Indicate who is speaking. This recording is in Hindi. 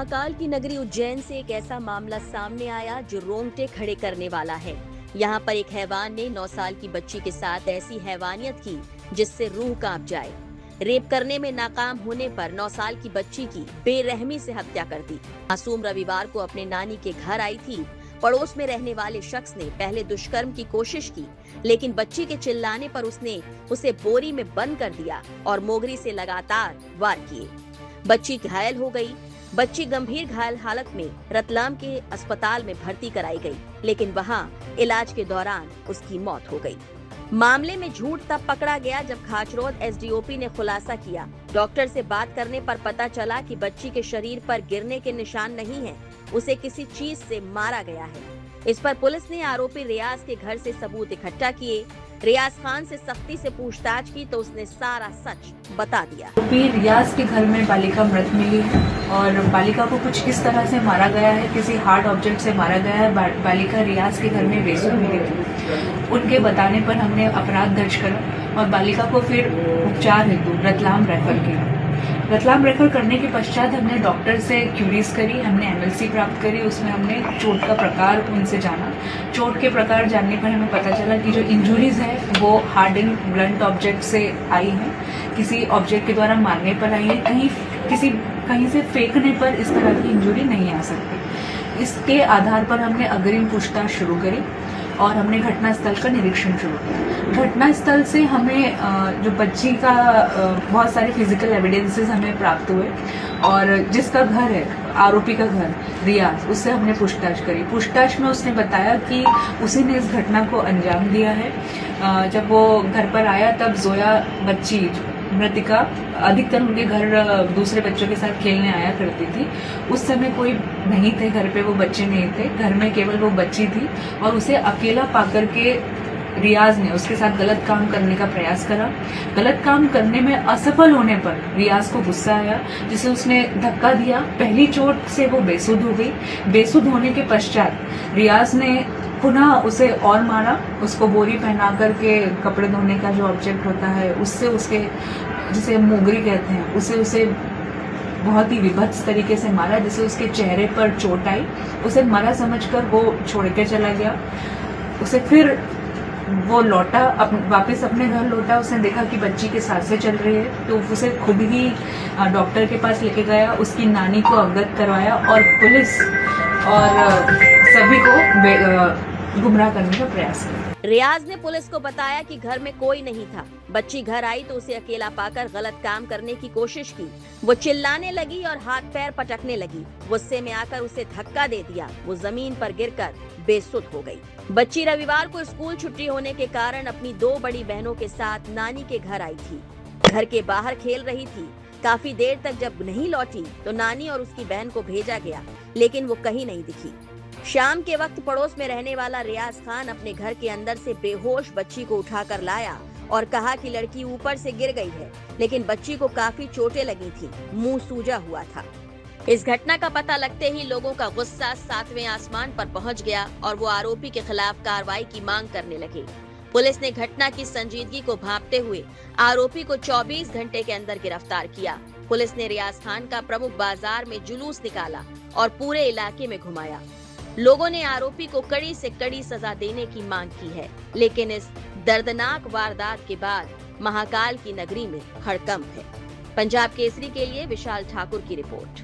Speaker 1: महाकाल की नगरी उज्जैन से एक ऐसा मामला सामने आया जो रोंगटे खड़े करने वाला है। यहाँ पर एक हैवान ने 9 साल की बच्ची के साथ ऐसी हैवानियत की जिससे रूह कांप जाए। रेप करने में नाकाम होने पर 9 साल की बच्ची की बेरहमी से हत्या कर दी। मासूम रविवार को अपने नानी के घर आई थी। पड़ोस में रहने वाले शख्स ने पहले दुष्कर्म की कोशिश की, लेकिन बच्ची के चिल्लाने पर उसने उसे बोरी में बंद कर दिया और मोगरी से लगातार वार किए। बच्ची घायल हो गई। बच्ची गंभीर घायल हालत में रतलाम के अस्पताल में भर्ती कराई गई, लेकिन वहां इलाज के दौरान उसकी मौत हो गई। मामले में झूठ तब पकड़ा गया जब खाचरोद एसडीओपी ने खुलासा किया। डॉक्टर से बात करने पर पता चला कि बच्ची के शरीर पर गिरने के निशान नहीं हैं, उसे किसी चीज से मारा गया है। इस पर पुलिस ने आरोपी रियाज के घर से सबूत इकट्ठा किए। रियाज खान से सख्ती से पूछताछ की तो उसने सारा सच बता दिया।
Speaker 2: आरोपी रियाज के घर में बालिका मृत मिली है और बालिका को कुछ इस तरह से मारा गया है, किसी हार्ड ऑब्जेक्ट से मारा गया है। बालिका रियाज के घर में बेसुध मिली थी। उनके बताने पर हमने अपराध दर्ज करा और बालिका को फिर उपचार हेतु रतलाम रेफर किया। रतलाम रेफर करने के पश्चात हमने डॉक्टर से क्यूरीज करी, हमने एमएलसी प्राप्त करी। उसमें हमने चोट का प्रकार उनसे जाना। चोट के प्रकार जानने पर हमें पता चला कि जो इंजुरीज है वो हार्ड एंड ब्लंट ऑब्जेक्ट से आई है, किसी ऑब्जेक्ट के द्वारा मारने पर आई है। कहीं से फेंकने पर इस तरह की इंजुरी नहीं आ सकती। इसके आधार पर हमने अग्रिम पूछताछ शुरू करी और हमने घटनास्थल का निरीक्षण शुरू किया। घटनास्थल से हमें जो बच्ची का बहुत सारे फिजिकल एविडेंसेस हमें प्राप्त हुए और जिसका घर है आरोपी का घर रियाज, उससे हमने पूछताछ करी। पूछताछ में उसने बताया कि उसी ने इस घटना को अंजाम दिया है। जब वो घर पर आया तब जोया बच्ची मृतिका अधिकतर उनके घर दूसरे बच्चों के साथ खेलने आया करती थी। उस समय कोई नहीं थे घर पे, वो बच्चे नहीं थे घर में, केवल वो बच्ची थी और उसे अकेला पाकर के रियाज ने उसके साथ गलत काम करने का प्रयास करा। गलत काम करने में असफल होने पर रियाज को गुस्सा आया, जिसे उसने धक्का दिया। पहली चोट से वो बेसुध हो गई। बेसुध होने के पश्चात रियाज ने पुनः उसे और मारा। उसको बोरी पहना करके कपड़े धोने का जो ऑब्जेक्ट होता है उससे उसके, जिसे मोगरी कहते हैं, उसे बहुत ही विभत्स तरीके से मारा, जिससे उसके चेहरे पर चोट आई। उसे मरा समझकर वो छोड़ के चला गया। उसे फिर वो लौटा, वापस अपने घर लौटा। उसने देखा कि बच्ची की सांसें चल रही है तो उसे खुद ही डॉक्टर के पास लेके गया, उसकी नानी को अवगत करवाया और पुलिस और सभी को गुमराह करने का प्रयास किया।
Speaker 1: रियाज ने पुलिस को बताया कि घर में कोई नहीं था। बच्ची घर आई तो उसे अकेला पाकर गलत काम करने की कोशिश की। वो चिल्लाने लगी और हाथ पैर पटकने लगी। गुस्से में आकर उसे धक्का दे दिया। वो जमीन पर गिरकर बेसुध हो गई। बच्ची रविवार को स्कूल छुट्टी होने के कारण अपनी 2 बड़ी बहनों के साथ नानी के घर आई थी। घर के बाहर खेल रही थी। काफी देर तक जब नहीं लौटी तो नानी और उसकी बहन को भेजा गया, लेकिन वो कहीं नहीं दिखी। शाम के वक्त पड़ोस में रहने वाला रियाज खान अपने घर के अंदर से बेहोश बच्ची को उठाकर लाया और कहा कि लड़की ऊपर से गिर गई है, लेकिन बच्ची को काफी चोटें लगी थी, मुंह सूजा हुआ था। इस घटना का पता लगते ही लोगों का गुस्सा 7वें आसमान पर पहुंच गया और वो आरोपी के खिलाफ कार्रवाई की मांग करने लगे। पुलिस ने घटना की संजीदगी को भांपते हुए आरोपी को 24 घंटे के अंदर गिरफ्तार किया। पुलिस ने रियाज खान का प्रमुख बाजार में जुलूस निकाला और पूरे इलाके में घुमाया। लोगों ने आरोपी को कड़ी से कड़ी सजा देने की मांग की है, लेकिन इस दर्दनाक वारदात के बाद महाकाल की नगरी में हड़कंप है। पंजाब केसरी के लिए विशाल ठाकुर की रिपोर्ट।